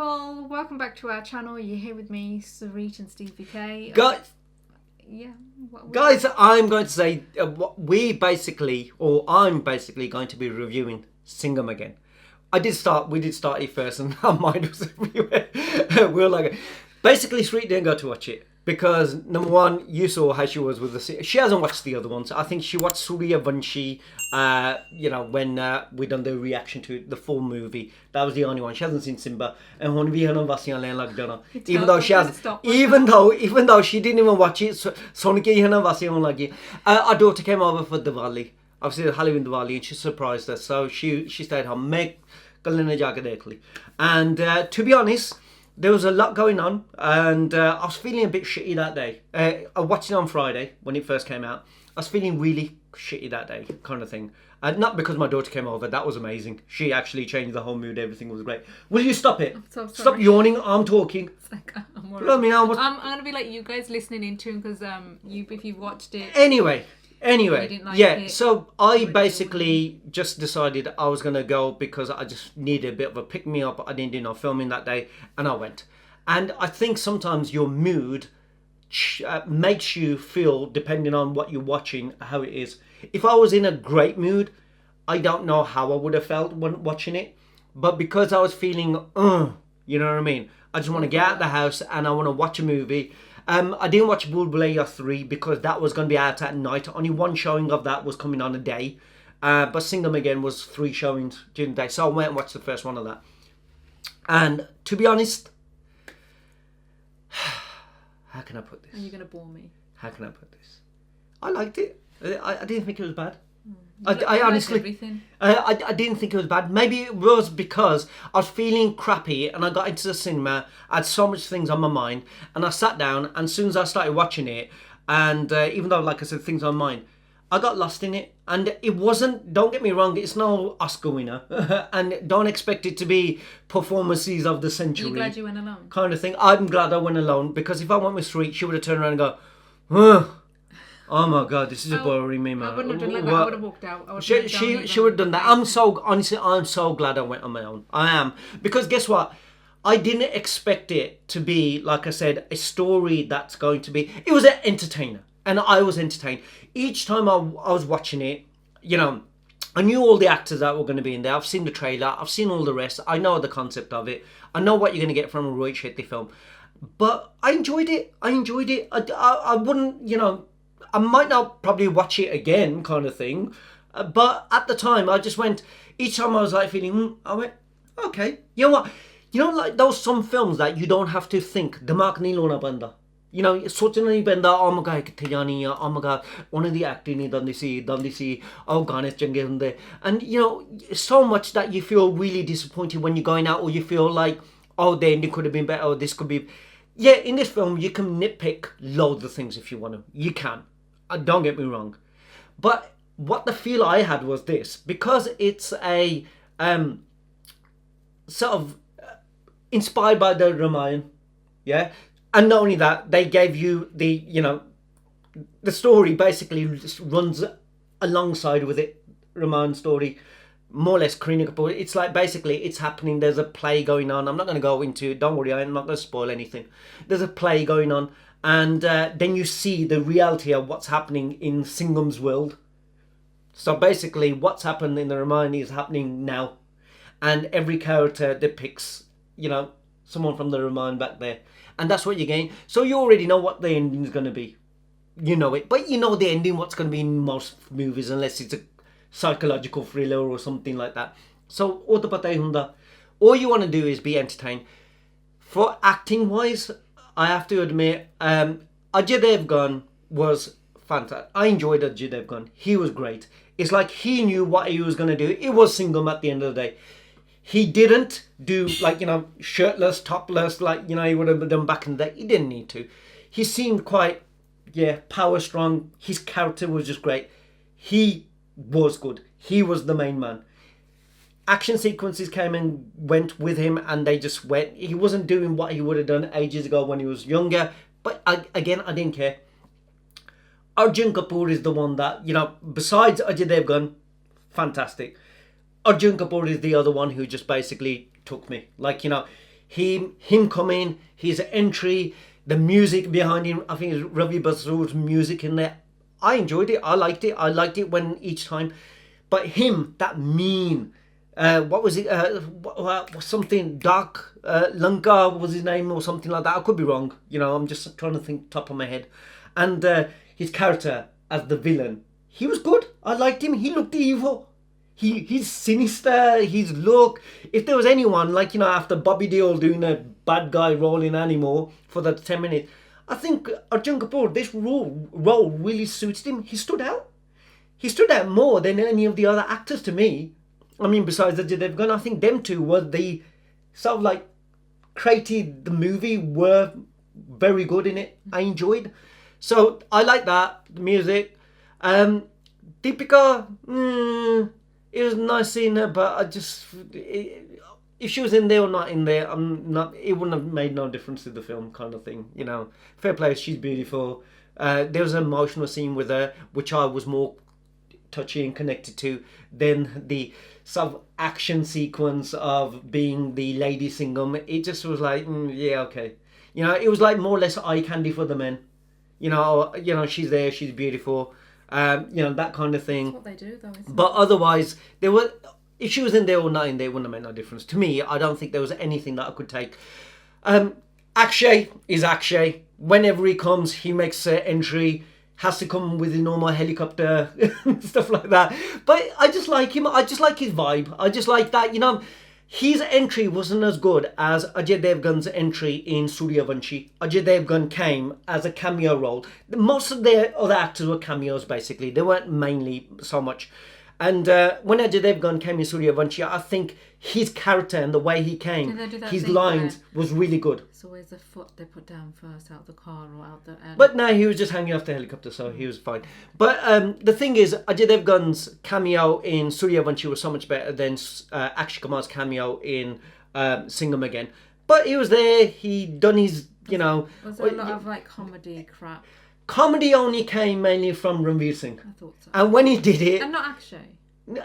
people, welcome back to our channel. You're here with me, Sarit and Steve VK. Guys, yeah. Guys, I'm going to say I'm basically going to be reviewing Singham again. We did start it first, and our mind was everywhere. We were like, basically, Sweet didn't go to watch it because number one, you saw how she was with the. She hasn't watched the other ones. I think she watched Surya Vanshi. When we done the reaction to the full movie, that was the only one. She hasn't seen Simba, and even though she has, even though she didn't even watch it, our daughter came over for Diwali, obviously Halloween Diwali, and she surprised us, so she stayed home. And to be honest, there was a lot going on, and I was feeling a bit shitty that day. I watched it on Friday when it first came out. I was feeling really shitty that day, kind of thing. Not because my daughter came over, that was amazing. She actually changed the whole mood, everything was great. Will you stop it? I'm so sorry. Stop yawning, I'm talking. It's like, I'm Let me know. I'm going to be like you guys listening into him because if you've watched it. Anyway, like yeah, it, so I basically just decided I was going to go because I just needed a bit of a pick-me-up. I didn't do no filming that day, and I went. And I think sometimes your mood makes you feel, depending on what you're watching, how it is. If I was in a great mood, I don't know how I would have felt when watching it. But because I was feeling, you know what I mean? I just want to get out of the house and I want to watch a movie. I didn't watch Bhool Bhulaiya 3 because that was going to be out at night. Only one showing of that was coming on a day. But Singham again was 3 showings during the day. So I went and watched the first one of that. And to be honest, how can I put this? Are you going to bore me? How can I put this? I liked it. I didn't think it was bad. I honestly, I didn't think it was bad. Maybe it was because I was feeling crappy and I got into the cinema. I had so much things on my mind, and I sat down. And as soon as I started watching it, and even though, like I said, things on mine, I got lost in it. And it wasn't. Don't get me wrong. It's no Oscar winner, and don't expect it to be performances of the century. Are you glad you went alone? Kind of thing. I'm glad I went alone because if I went with Sweet, she would have turned around and go, "Ugh. Oh my god, this is boring me, man." I wouldn't have done like that. I would have walked out. She would have done that. I'm so glad I went on my own. I am. Because guess what? I didn't expect it to be, like I said, a story that's going to be... It was an entertainer. And I was entertained. Each time I was watching it, you know, I knew all the actors that were going to be in there. I've seen the trailer. I've seen all the rest. I know the concept of it. I know what you're going to get from a Rohit Shetty film. But I enjoyed it. I wouldn't, you know... I might not probably watch it again, kind of thing. But at the time, I just went... Each time I was like feeling... I went, okay. You know what? You know, like those some films that you don't have to think. Dimaag nahi lona panda. You know, सोचना नहीं पैंदा, oh my god, किथे जानी है, oh my god, उन्हें दी acting नहीं दंदी सी, oh गाने चंगे हुंदे. And you know, so much that you feel really disappointed when you're going out, or you feel like, oh, the ending could have been better, or this could be... Yeah, in this film, you can nitpick loads of things if you want to. You can. Don't get me wrong. But what the feel I had was this. Because it's a sort of inspired by the Ramayana. Yeah? And not only that, they gave you the, you know, the story basically just runs alongside with it. Ramayana story. More or less Karina Kapoor. It's like basically it's happening. There's a play going on. I'm not going to go into it. Don't worry, I'm not going to spoil anything. There's a play going on. And then you see the reality of what's happening in Singham's world. So basically, what's happened in the Ramayana is happening now. And every character depicts, you know, someone from the Ramayana back there. And that's what you're getting. So you already know what the ending is going to be. You know it. But you know the ending, what's going to be in most movies, unless it's a psychological thriller or something like that. So, all you want to do is be entertained. For acting-wise... I have to admit, Ajay Devgn was fantastic. I enjoyed Ajay Devgn. He was great. It's like he knew what he was going to do. It was Singham at the end of the day. He didn't do, like, you know, shirtless, topless, like, you know, he would have done back in the day. He didn't need to. He seemed quite, power strong. His character was just great. He was good. He was the main man. Action sequences came and went with him, and they just went. He wasn't doing what he would have done ages ago when he was younger. But I didn't care. Arjun Kapoor is the one that, you know, besides Ajay Devgn, fantastic. Arjun Kapoor is the other one who just basically took me. Like, you know, him coming, his entry, the music behind him. I think it's Ravi Basroor's music in there. I enjoyed it. I liked it. I liked it when each time. But him, that mean, what was it? Something Dark Lanka was his name or something like that. I could be wrong. I'm just trying to think top of my head. And his character as the villain, he was good. I liked him. He looked evil. He's sinister. His look. If there was anyone after Bobby Deol doing a bad guy role in Animal for the 10 minutes, I think Arjun Kapoor, this role really suited him. He stood out. He stood out more than any of the other actors to me. I mean, besides Ajay Devgn, I think them two were the sort of created the movie, were very good in it. I enjoyed. So I like that. The music. Deepika, it was nice seeing her, but if she was in there or not in there, it wouldn't have made no difference to the film, kind of thing. Fair play, she's beautiful. There was an emotional scene with her, which I was more touchy and connected to than the sort of action sequence of being the lady Singham. It just was like, yeah, okay. It was like more or less eye candy for the men. She's there, she's beautiful. That kind of thing. That's what they do, though, isn't But otherwise, if she was in there or not in there, it wouldn't have made no difference. To me, I don't think there was anything that I could take. Akshay is Akshay. Whenever he comes, he makes an entry, has to come with a normal helicopter, stuff like that. But I just like him. I just like his vibe. I just like that, his entry wasn't as good as Ajay Devgn's entry in Suryavanshi. Ajay Devgn came as a cameo role. Most of the other actors were cameos, basically. They weren't mainly so much. And when Ajay Devgn came in Suryavanshi, I think his character and the way he came, his lines was really good. It's always the foot they put down first, out the car or out the... But no, he was just hanging off the helicopter, so he was fine. But the thing is, Ajay Devgn's cameo in Suryavanshi was so much better than Akshay Kumar's cameo in Singham again. But he was there, he done his, Was there a lot of comedy crap? Comedy only came mainly from Ranveer Singh. I thought so. And when he did it... And not Akshay.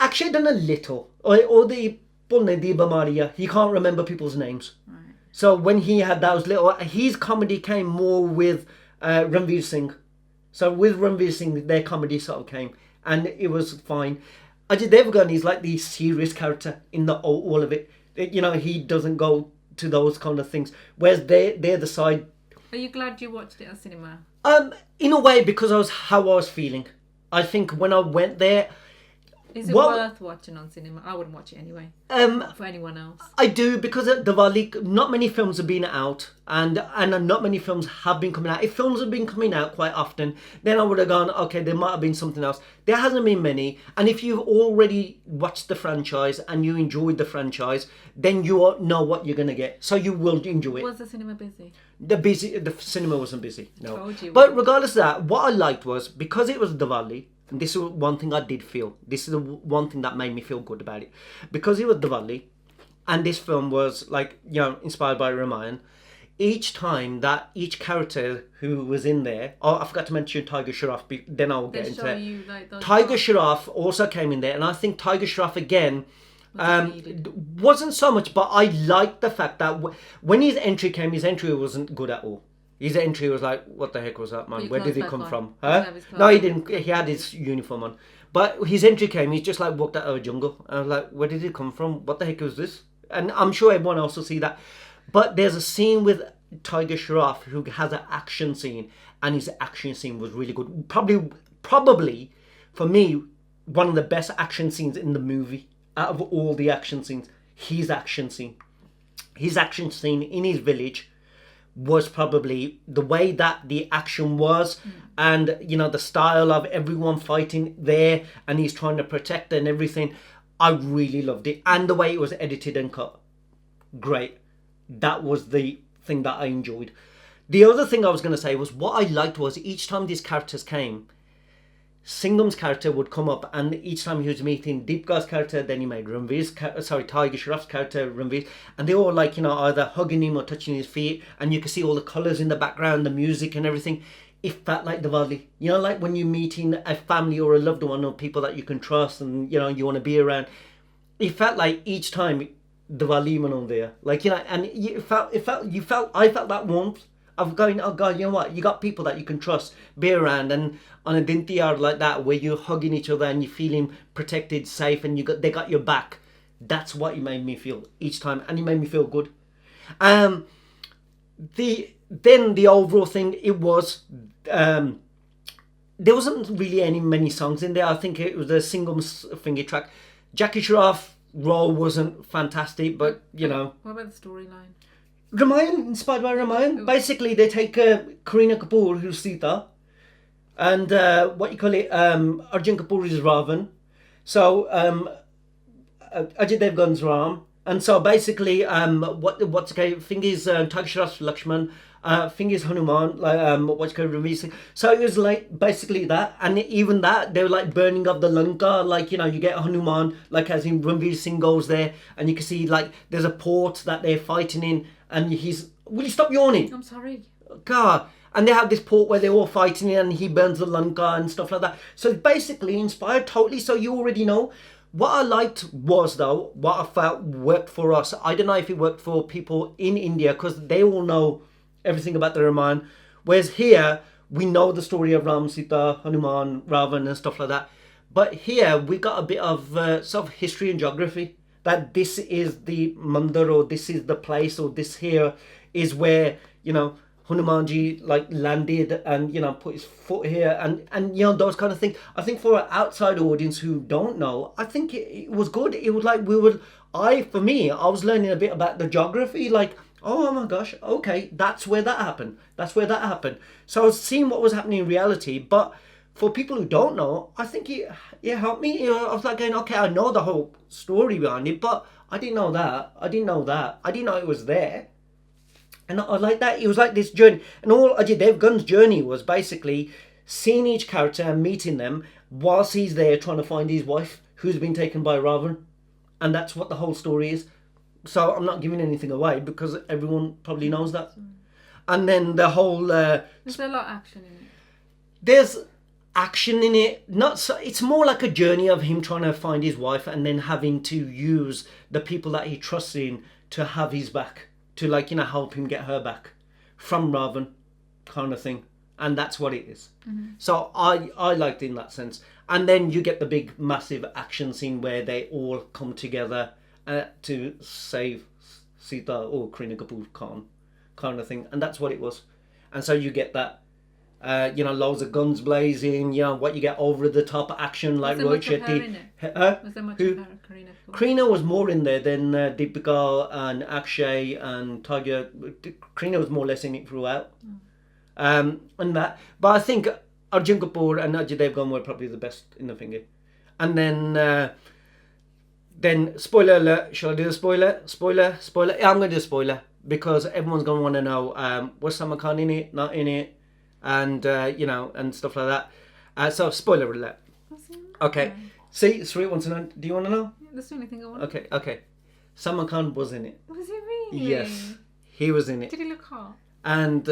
Akshay done a little. Or the Bulne Maria. He can't remember people's names. Right. So when he had those little... His comedy came more with Ranveer Singh. So with Ranveer Singh, their comedy sort of came. And it was fine. Ajay Devgn is like the serious character in all of it. He doesn't go to those kind of things. Whereas they're the side... Are you glad you watched it at cinema? In a way, because how I was feeling. I think when I went there... Is it worth watching on cinema? I wouldn't watch it anyway. Not for anyone else. I do, because at Diwali, not many films have been out, and not many films have been coming out. If films have been coming out quite often, then I would have gone, okay, there might have been something else. There hasn't been many, and if you've already watched the franchise and you enjoyed the franchise, then you know what you're going to get. So you will enjoy it. Was the cinema busy? The cinema wasn't busy, no. Told you. But regardless of that, what I liked was, because it was Diwali, and this is one thing I did feel. This is the one thing that made me feel good about it. Because it was Diwali, and this film was inspired by Ramayana, each time that each character who was in there... Oh, I forgot to mention Tiger Shroff, then I'll get into it. Tiger Shroff also came in there, and I think Tiger Shroff again... wasn't so much, but I liked the fact that when his entry came, his entry wasn't good at all. His entry was like, what the heck was that, man? Where did he come from? Huh? No, he didn't. He had his uniform on. But his entry came, he's just walked out of a jungle. I was like, where did he come from? What the heck was this? And I'm sure everyone else will see that. But there's a scene with Tiger Shroff who has an action scene, and his action scene was really good. Probably, for me, one of the best action scenes in the movie. Out of all the action scenes, his action scene in his village was probably the way that the action was, and the style of everyone fighting there, and he's trying to protect and everything. I really loved it, and the way it was edited and cut, great. That was the thing that I enjoyed. The other thing I was going to say was, what I liked was each time these characters came, Singham's character would come up, and each time he was meeting Deepika's character, then he made Tiger Shroff's character, Ranveer, and they all either hugging him or touching his feet, and you could see all the colours in the background, the music and everything. It felt like Diwali. Like when you're meeting a family or a loved one or people that you can trust and you want to be around. It felt like each time Diwali manaunde hai. Like, you know, and I felt that warmth of going, oh God, you know what? You got people that you can trust, be around, and on a din tiyar like that, where you're hugging each other and you're feeling protected, safe, and they got your back. That's what it made me feel each time, and it made me feel good. The overall thing, it was there wasn't really many songs in there. I think it was a single finger track. Jackie Sharaf role wasn't fantastic, but you know. What about the storyline? Ramayan, inspired by Ramayan. Basically, they take Kareena Kapoor, who's Sita, and Arjun Kapoor is Ravan. So Ajay Devgn's Ram. And so basically, what's okay? Thing is, Tagsharas Lakshman. Thing is Hanuman. Ranveer Singh. So it was like basically that, and even that they were like burning up the Lanka. Like, you know, you get Hanuman, like as in Ranveer Singh goes there, and you can see like there's a port that they're fighting in, and he's. Will you stop yawning? I'm sorry. God. And they have this port where they're all fighting in, and he burns the Lanka and stuff like that. So basically inspired totally. So you already know. What I liked was, though, what I felt worked for us. I don't know if it worked for people in India, because they all know everything about the Ramayana. Whereas here, we know the story of Ram, Sita, Hanuman, Ravan and stuff like that. But here, we got a bit of sort of history and geography. That this is the mandir, or this is the place, or this here is where, you know, Hanumanji like landed and, you know, put his foot here and you know, those kind of things. I think for an outside audience who don't know, I think it was good. It was like for me, I was learning a bit about the geography, like, oh my gosh, okay, that's where that happened. That's where that happened. So I was seeing what was happening in reality, but for people who don't know, I think it helped me. You know, I was like going, okay, I know the whole story behind it, but I didn't know that. I didn't know it was there. And I like that. It was like this journey. And all Ajay Devgn's journey was basically seeing each character and meeting them whilst he's there trying to find his wife, who's been taken by Ravan. And that's what the whole story is. So I'm not giving anything away because everyone probably knows that. And then the whole... Is there a lot of action in it? There's action in it. Not so, it's more like a journey of him trying to find his wife and then having to use the people that he trusts in to have his back. To, like, you know, help him get her back from Ravan, kind of thing. And that's what it is. Mm-hmm. So I liked it in that sense. And then you get the big massive action scene where they all come together to save Sita or Kareena Kapoor Khan, kind of thing. And that's what it was. And so you get that, you know, loads of guns blazing, you know, what you get over the top action like Rohit Shetty. Was there much of her, Kareena? Kareena was more in there than Deepika and Akshay and Tiger. Kareena was more or less in it throughout. And that. But I think Arjun Kapoor and Ajay Devgn were probably the best in the finger. And then spoiler alert. Shall I do the spoiler? Spoiler? Yeah, I'm going to do a spoiler because everyone's going to want to know was Salman Khan in it, not in it, and you know, and stuff like that. So spoiler alert. Okay. See, Sri wants to know. Do you want to know? That's the only thing I want. Okay. Salman Khan was in it. Was he really? Yes, he was in it. Did he look hot? And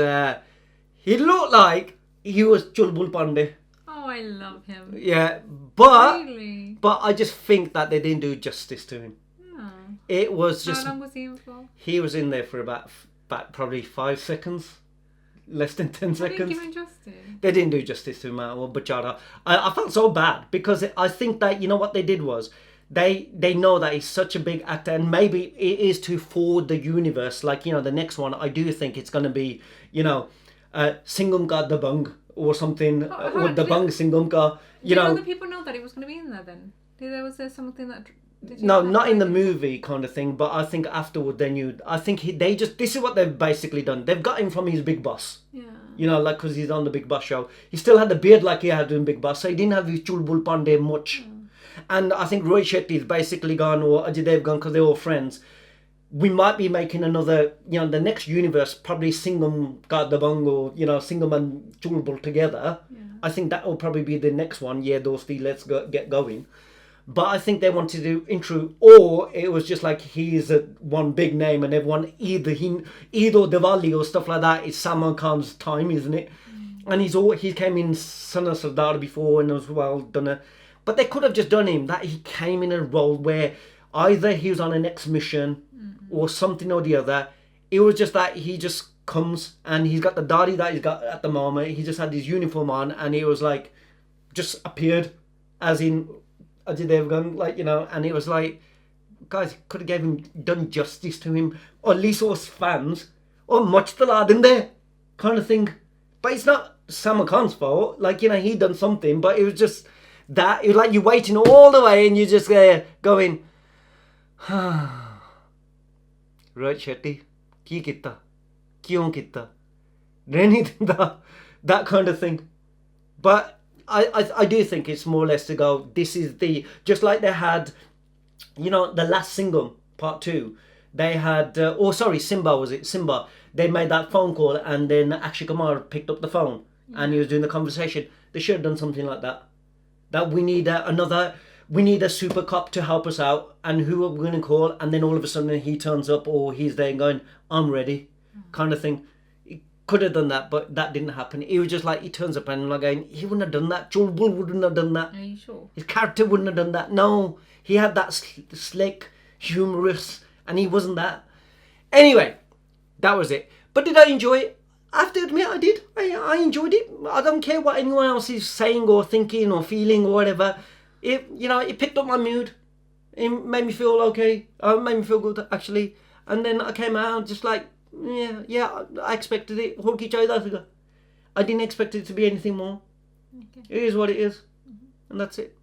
he looked like he was Chulbul Pandey. Oh, I love him. Yeah, but Really? but I just think that they didn't do justice to him. No. It was just. How long was he in for? He was in there for about probably 5 seconds. Less than 10 seconds. They didn't give him justice. They didn't do justice to him at all, Bachara. I felt so bad because I think that, you know what they did was they know that he's such a big actor, and maybe it is to forward the universe. Like, you know, the next one, I do think it's going to be, you know, Singham Ka Dabang or something, or Dabang Singham Ka. Did other people know that he was going to be in there then? Was there something that... No, not in the movie kind of thing, but I think afterward they knew. I think this is what they've basically done. They've got him from his Big Boss. Yeah. You know, like, because he's on the Big Boss show. He still had the beard like he had in Big Boss, so he didn't have his Chulbul Pandey much. Yeah. And I think Rohit Shetty's basically gone, or Ajay Devgn, because they're all friends. We might be making another, you know, the next universe, probably Singham Ka Dabang, or, you know, Singham and Chulbul together. Yeah. I think that will probably be the next one. Yeah, those three, let's get going. But I think they wanted to do intro, or it was just like he's one big name and everyone either Diwali or stuff like that. It's Salman Khan's time, isn't it? And he came in Son of Sardar before and as well done it. But they could have just done him that he came in a role where either he was on an next mission or something or the other. It was just that he just comes and he's got the daddy that he's got at the moment. He just had his uniform on and it was like just appeared as in Ajay Devgn, like, you know, and it was like, guys, could have done justice to him, or at least us fans, or much the lad in there, kind of thing. But it's not Salman Khan's fault. Like, you know, he done something, but it was just that. It was like you're waiting all the way and you're just going, right, Shetty, ki kitta, kyun kitta, that kind of thing. But I do think it's more or less to go, this is the, just like they had, you know, the last Singham part 2, they had, Simba, they made that phone call and then Akshay Kumar picked up the phone and he was doing the conversation. They should have done something like that. That we need we need a super cop to help us out, and who are we going to call? And then all of a sudden he turns up, or he's there going, I'm ready, kind of thing. Could have done that, but that didn't happen. It was just like he turns up and I'm like going, he wouldn't have done that. Joel Bull wouldn't have done that. Are you sure? His character wouldn't have done that. No, he had that slick, humorous, and he wasn't that. Anyway, that was it. But did I enjoy it? I have to admit I did. I enjoyed it. I don't care what anyone else is saying or thinking or feeling or whatever. It picked up my mood. It made me feel okay. It made me feel good, actually. And then I came out just like, yeah, I expected it. Hug each other. I didn't expect it to be anything more. Okay. It is what it is. And that's it.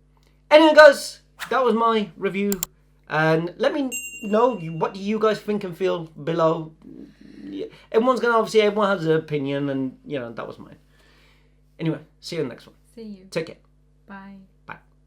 Anyway, guys, that was my review. And let me know, what do you guys think and feel below. Everyone has an opinion, and, you know, that was mine. Anyway, see you in the next one. See you. Take care. Bye.